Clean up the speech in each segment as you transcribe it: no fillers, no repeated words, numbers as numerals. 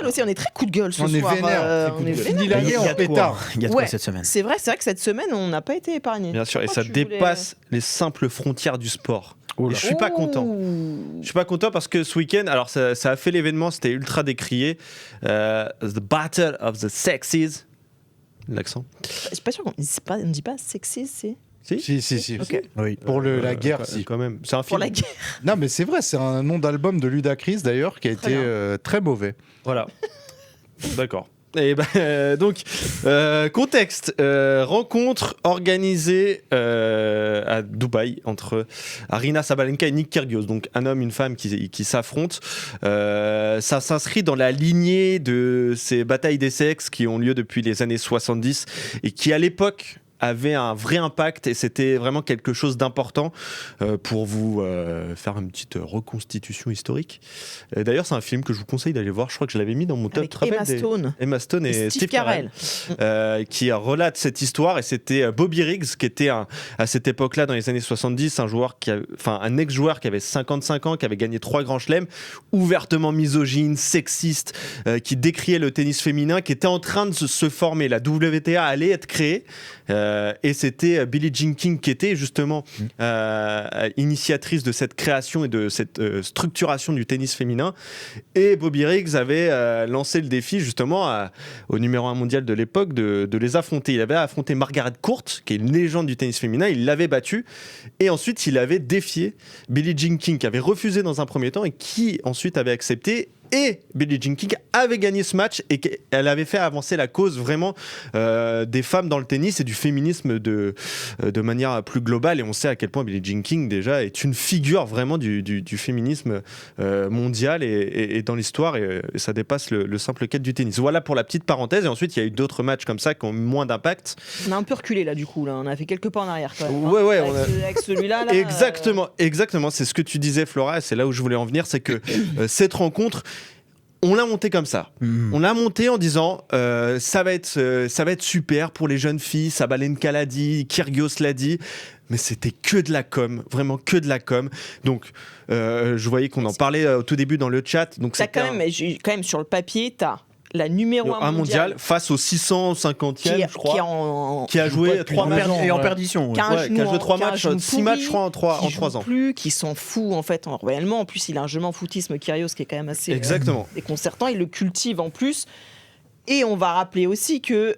gueule aussi, on est très coup de gueule ce On est soir. vénère, On est Fini vénère. l'année en pétard. Il y a de quoi cette semaine. C'est vrai que cette semaine, on n'a pas été épargné. Bien sûr, et ça dépasse les simples frontières du sport. Oh Et là. je suis pas content. Je suis pas content parce que ce week-end, alors ça a fait l'événement, c'était ultra décrié. The Battle of the Sexes. L'accent. Je suis pas sûr qu'on ne dit pas sexy, c'est Si. Ok. Oui. Pour la guerre, si. Quand même. C'est un pour film. la guerre. Non, mais c'est vrai, c'est un nom d'album de Ludacris d'ailleurs qui a Très été très mauvais. Voilà. D'accord. Et donc, contexte, rencontre organisée à Dubaï entre Aryna Sabalenka et Nick Kyrgios, donc un homme, une femme qui s'affrontent. Ça s'inscrit dans la lignée de ces batailles des sexes qui ont lieu depuis les années 70 et qui à l'époque avait un vrai impact et c'était vraiment quelque chose d'important pour vous faire une petite reconstitution historique. D'ailleurs, c'est un film que je vous conseille d'aller voir. Je crois que je l'avais mis dans mon top. Avec Emma Stone et Steve Carell. qui relate cette histoire. Et c'était Bobby Riggs qui était à cette époque-là, dans les années 70, un ex-joueur qui avait 55 ans, qui avait gagné 3 grands chelems, ouvertement misogyne, sexiste, qui décriait le tennis féminin, qui était en train de se former. La WTA allait être créée. Et c'était Billie Jean King qui était justement initiatrice de cette création et de cette structuration du tennis féminin. Et Bobby Riggs avait lancé le défi justement au numéro 1 mondial de l'époque de les affronter. Il avait affronté Margaret Court, qui est une légende du tennis féminin. Il l'avait battue. Et ensuite, il avait défié Billie Jean King, qui avait refusé dans un premier temps et qui ensuite avait accepté. Et Billie Jean King avait gagné ce match et elle avait fait avancer la cause vraiment des femmes dans le tennis et du féminisme de manière plus globale. Et on sait à quel point Billie Jean King déjà est une figure vraiment du féminisme mondial et dans l'histoire et ça dépasse le simple quête du tennis. Voilà pour la petite parenthèse. Et ensuite il y a eu d'autres matchs comme ça qui ont moins d'impact. On a un peu reculé là du coup, là. On a fait quelques pas en arrière quand même. Ouais, avec celui-là. Là, Exactement, c'est ce que tu disais Flora, et c'est là où je voulais en venir, c'est que cette rencontre, on l'a monté comme ça. On l'a monté en disant ça va être super pour les jeunes filles. Sabalenka l'a dit, Kyrgios l'a dit, mais c'était que de la com, vraiment que de la com. Donc je voyais qu'on en parlait au tout début dans le chat. Donc quand même sur le papier, t'as la numéro 1 mondial face au 650e, je crois, qui a joué 3 matchs et en perdition. Qui a joué 3 matchs, 6 matchs, je crois, en 3 ans. Qui s'en fout en fait réellement. En plus, il a un jeu en foutisme, Kyrgios, qui est quand même assez déconcertant. Il le cultive en plus. Et on va rappeler aussi que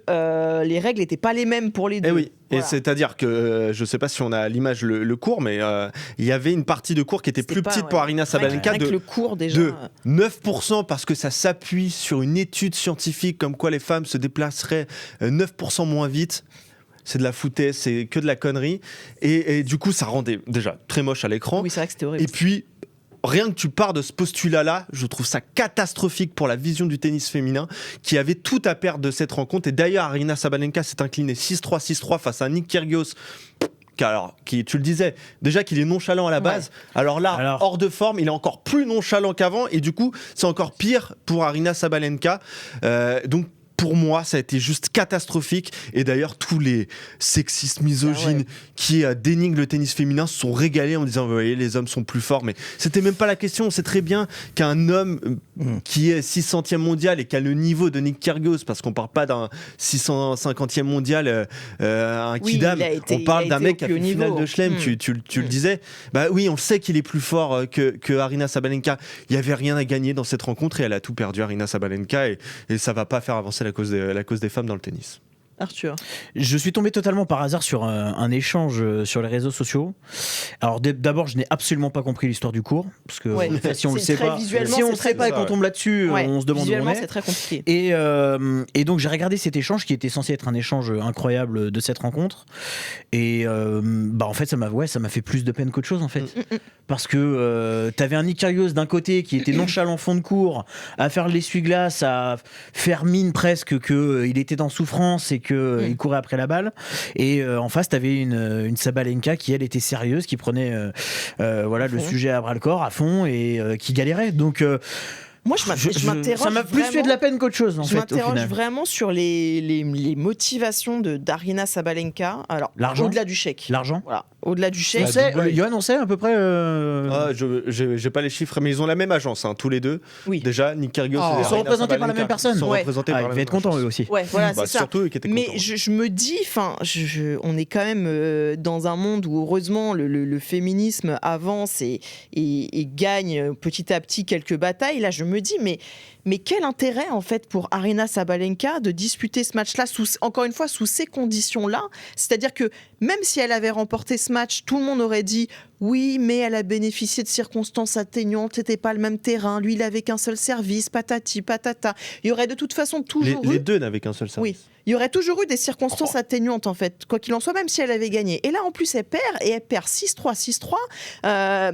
les règles n'étaient pas les mêmes pour les deux. Et oui. Voilà. Et c'est-à-dire que, je ne sais pas si on a à l'image le cours, mais il y avait une partie de cours qui était plus petite pour Aryna Sabalenka le cours, déjà, de 9% parce que ça s'appuie sur une étude scientifique comme quoi les femmes se déplaceraient 9% moins vite. C'est de la foutaise, c'est que de la connerie. Et du coup, ça rendait déjà très moche à l'écran. Oui, c'est vrai que c'était horrible. Et puis, rien que tu pars de ce postulat-là, je trouve ça catastrophique pour la vision du tennis féminin qui avait tout à perdre de cette rencontre. Et d'ailleurs, Aryna Sabalenka s'est inclinée 6-3, 6-3 face à Nick Kyrgios. Qui, tu le disais, déjà qu'il est nonchalant à la base. Ouais. Alors là, hors de forme, il est encore plus nonchalant qu'avant. Et du coup, c'est encore pire pour Aryna Sabalenka. Donc, pour moi, ça a été juste catastrophique. Et d'ailleurs, tous les sexistes misogynes qui dénigrent le tennis féminin se sont régalés en disant, vous voyez, les hommes sont plus forts. Mais c'était même pas la question. On sait très bien qu'un homme qui est 600e mondial et qui a le niveau de Nick Kyrgios, parce qu'on parle pas d'un 650e mondial, un kidam, on parle d'un mec qui a fait une finale de Chelem, tu le disais. Bah oui, on sait qu'il est plus fort que Aryna Sabalenka. Il y avait rien à gagner dans cette rencontre et elle a tout perdu, Aryna Sabalenka, et ça va pas faire avancer la cause des femmes dans le tennis. Arthur. Je suis tombé totalement par hasard sur un échange sur les réseaux sociaux. Alors d'abord, je n'ai absolument pas compris l'histoire du cours, parce que si on le sait pas, et qu'on tombe là-dessus, on se demande où on est. C'est très compliqué. Et donc j'ai regardé cet échange qui était censé être un échange incroyable de cette rencontre. Et en fait, ça m'a fait plus de peine qu'autre chose en fait, parce que t'avais un Nick Kyrgios d'un côté qui était nonchalant fond de cours, à faire l'essuie-glace, à faire mine presque qu'il était en souffrance et qu'il courait après la balle, et en face t'avais une Sabalenka qui elle était sérieuse, qui prenait le sujet à bras le corps à fond et qui galérait. Donc moi, je m'interroge. Ça m'a plus fait de la peine qu'autre chose. Je m'interroge vraiment sur les motivations d'Aryna Sabalenka. Alors, l'argent, au-delà du chèque. L'argent. Voilà. au-delà du chèque. Johan, on sait à peu près. J'ai pas les chiffres, mais ils ont la même agence, tous les deux. Oui. Déjà, Nick Kyrgios. Ils sont représentés par la même personne. Ils sont représentés par la Ils même devaient être contents eux aussi. Ouais, voilà, c'est ça. Surtout eux qui étaient contents. Mais je me dis, on est quand même dans un monde où heureusement le féminisme avance et gagne petit à petit quelques batailles. Là, je me dis, mais quel intérêt en fait pour Aryna Sabalenka de disputer ce match-là encore une fois sous ces conditions-là. C'est-à-dire que même si elle avait remporté ce match, tout le monde aurait dit oui, mais elle a bénéficié de circonstances atténuantes, c'était pas le même terrain, lui il avait qu'un seul service, patati patata. Il y aurait de toute façon toujours les deux n'avaient qu'un seul service. Oui. Il y aurait toujours eu des circonstances atténuantes, en fait, quoi qu'il en soit, même si elle avait gagné. Et là, en plus, elle perd 6-3, 6-3,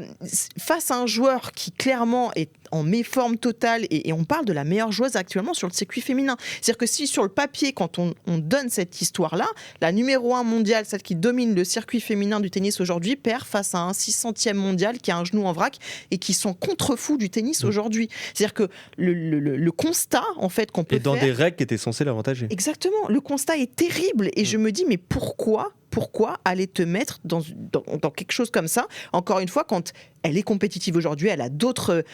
face à un joueur qui, clairement, est en méforme totale. Et on parle de la meilleure joueuse actuellement sur le circuit féminin. C'est-à-dire que si, sur le papier, quand on donne cette histoire-là, la numéro 1 mondiale, celle qui domine le circuit féminin du tennis aujourd'hui, perd face à un 600e mondial qui a un genou en vrac et qui sont contre-fous du tennis aujourd'hui. C'est-à-dire que le constat, en fait, qu'on peut faire... Et dans des règles qui étaient censées l'avantager. Exactement. Le constat est terrible et je me dis mais pourquoi aller te mettre dans quelque chose comme ça, encore une fois, quand elle est compétitive aujourd'hui, elle a d'autres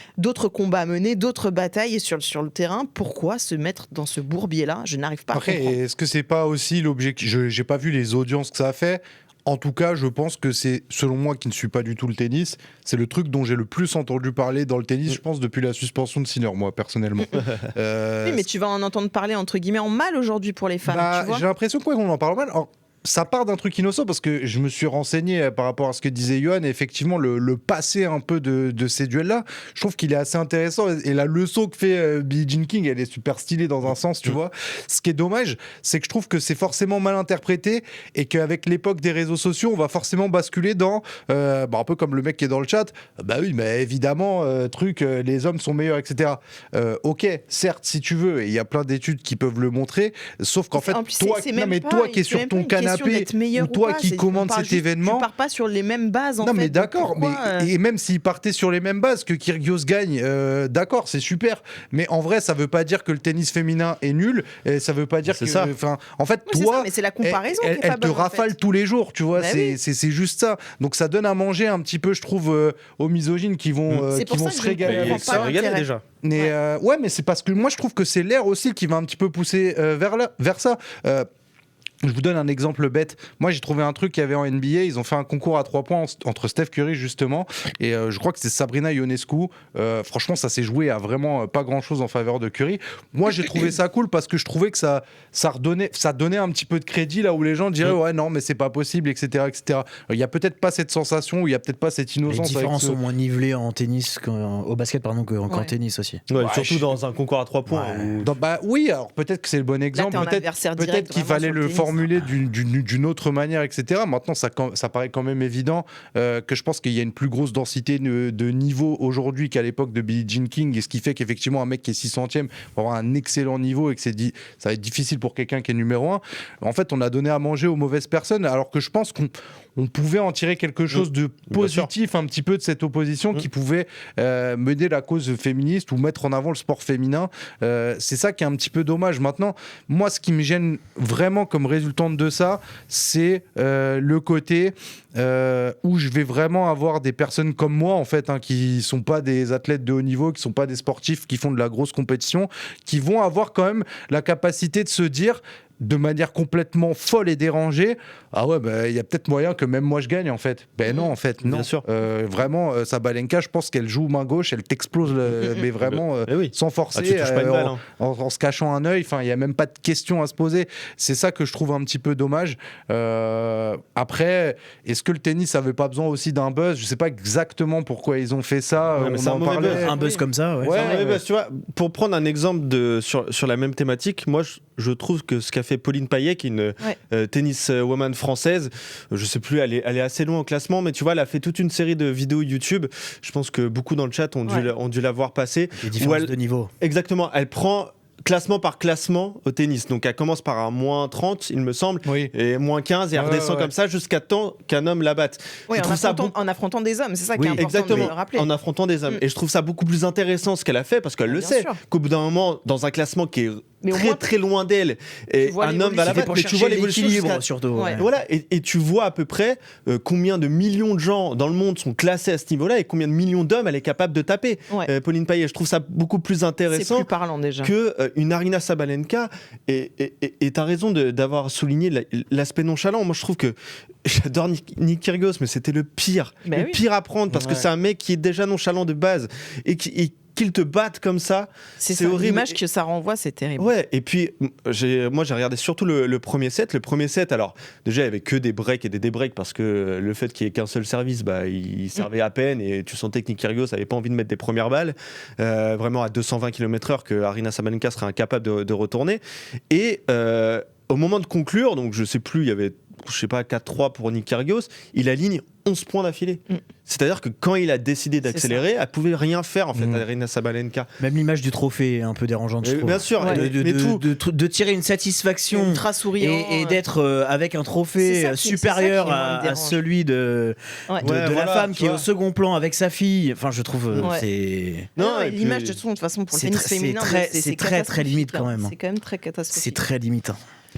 combats à mener, d'autres batailles sur le terrain, pourquoi se mettre dans ce bourbier-là? Je n'arrive pas à comprendre. Est-ce que c'est pas aussi l'objectif? J'ai pas vu les audiences que ça a fait. En tout cas, je pense que c'est, selon moi qui ne suis pas du tout le tennis, c'est le truc dont j'ai le plus entendu parler dans le tennis, je pense, depuis la suspension de Sinner, moi, personnellement. Oui, mais tu vas en entendre parler, entre guillemets, en mal aujourd'hui pour les femmes, tu vois. J'ai l'impression qu'on en parle mal. Alors, ça part d'un truc innocent parce que je me suis renseigné par rapport à ce que disait Johan et effectivement le passé un peu de ces duels-là, je trouve qu'il est assez intéressant et la leçon que fait Billie Jean King, elle est super stylée dans un sens, tu vois. Ce qui est dommage, c'est que je trouve que c'est forcément mal interprété et qu'avec l'époque des réseaux sociaux, on va forcément basculer dans, un peu comme le mec qui est dans le chat, bah oui, mais évidemment, les hommes sont meilleurs, etc. Ok, certes, si tu veux, et il y a plein d'études qui peuvent le montrer, sauf qu'en fait, toi qui es sur ton canapé, ou toi qui commandes cet événement, tu pars pas sur les mêmes bases. Non, mais d'accord, et même s'il partait sur les mêmes bases, que Kyrgios gagne, d'accord, c'est super. Mais en vrai, ça veut pas dire que le tennis féminin est nul. Et ça veut pas dire que. Ça. En fait, oui, toi, ça, mais c'est la comparaison elle te rafale tous les jours, tu vois. C'est juste ça. Donc ça donne à manger un petit peu, je trouve, aux misogynes qui vont se régaler. Ça régalait déjà. Mais mais c'est parce que moi je trouve que c'est l'air aussi qui va un petit peu pousser vers ça. Je vous donne un exemple bête. Moi, j'ai trouvé un truc qu'il y avait en NBA. Ils ont fait un concours à 3 points entre Steph Curry, justement, et je crois que c'est Sabrina Ionescu. Franchement, ça s'est joué à vraiment pas grand-chose en faveur de Curry. Moi, j'ai trouvé ça cool parce que je trouvais que ça donnait un petit peu de crédit là où les gens diraient ouais, non, mais c'est pas possible, etc., etc. Il y a peut-être pas cette sensation, il y a peut-être pas cette innocence. Les différences sont moins nivelées en tennis, au basket, pardon, qu'en tennis aussi. Ouais, surtout dans un concours à 3 points. Oui, alors peut-être que c'est le bon exemple. Peut-être qu'il fallait le formuler d'une autre manière, etc. Maintenant, ça paraît quand même évident que je pense qu'il y a une plus grosse densité de niveau aujourd'hui qu'à l'époque de Billie Jean King, et ce qui fait qu'effectivement un mec qui est 600e va avoir un excellent niveau et que ça va être difficile pour quelqu'un qui est numéro 1. En fait, on a donné à manger aux mauvaises personnes, alors que je pense qu'on pouvait en tirer quelque chose de positif un petit peu de cette opposition qui pouvait mener la cause féministe ou mettre en avant le sport féminin. C'est ça qui est un petit peu dommage. Maintenant, moi, ce qui me gêne vraiment comme résultante de ça, c'est le côté où je vais vraiment avoir des personnes comme moi, en fait, qui sont pas des athlètes de haut niveau, qui sont pas des sportifs qui font de la grosse compétition, qui vont avoir quand même la capacité de se dire de manière complètement folle et dérangée, ah ouais, il y a peut-être moyen que même moi je gagne, en fait. Non, en fait, non. Bien sûr. Vraiment, Sabalenka, je pense qu'elle joue main gauche, elle t'explose, mais vraiment sans forcer, tu touches pas une balle, en se cachant un œil. Enfin, il y a même pas de question à se poser. C'est ça que je trouve un petit peu dommage. Après, est-ce que le tennis avait pas besoin aussi d'un buzz? Je sais pas exactement pourquoi ils ont fait ça. On en parlait. Un buzz comme ça. Buzz, tu vois, pour prendre un exemple sur la même thématique, moi je trouve que ce qu'a fait Pauline Payet, qui est une tenniswoman française, je sais plus, elle est assez loin au classement, mais tu vois, elle a fait toute une série de vidéos YouTube. Je pense que beaucoup dans le chat ont dû la voir passer. Les différences de niveau. Exactement, elle prend classement par classement au tennis. Donc elle commence par un moins 30, il me semble, et moins 15, et elle redescend comme ça jusqu'à temps qu'un homme la batte. En affrontant des hommes, c'est ça qui est important exactement, de le rappeler. En affrontant des hommes. Et je trouve ça beaucoup plus intéressant ce qu'elle a fait, parce qu'elle le sait, qu'au bout d'un moment, dans un classement qui est très loin d'elle. Et un homme va la battre, mais tu vois l'évolution surtout. Voilà, et tu vois à peu près combien de millions de gens dans le monde sont classés à ce niveau-là et combien de millions d'hommes elle est capable de taper. Pauline Payet, je trouve ça beaucoup plus intéressant. C'est plus parlant déjà. Que une Aryna Sabalenka. Et t'as raison d'avoir souligné l'aspect nonchalant. Moi, je trouve que j'adore Nick Kyrgios, mais c'était le pire à prendre parce que c'est un mec qui est déjà nonchalant de base et qu'ils te battent comme ça, c'est horrible. L'image que ça renvoie, c'est terrible. Ouais, et puis j'ai regardé surtout le premier set. Le premier set, alors déjà il y avait que des breaks et des débreaks parce que le fait qu'il n'y ait qu'un seul service, il servait à peine et tu sentais que Nick Kyrgios n'avait pas envie de mettre des premières balles, vraiment à 220 km/h que Aryna Sabalenka serait incapable de retourner. Et au moment de conclure, donc je sais plus, il y avait 4-3 pour Nick Kyrgios, il aligne 11 points d'affilée. C'est-à-dire que quand il a décidé d'accélérer, elle pouvait rien faire en fait, Aryna Sabalenka. Même l'image du trophée est un peu dérangeante, je trouve. Bien sûr, de tirer une satisfaction et d'être avec un trophée supérieur à celui de la femme qui est au second plan avec sa fille. Enfin, je trouve l'image de toute façon pour le tennis féminin, c'est très limite quand même. C'est quand même très catastrophique. C'est très limitant.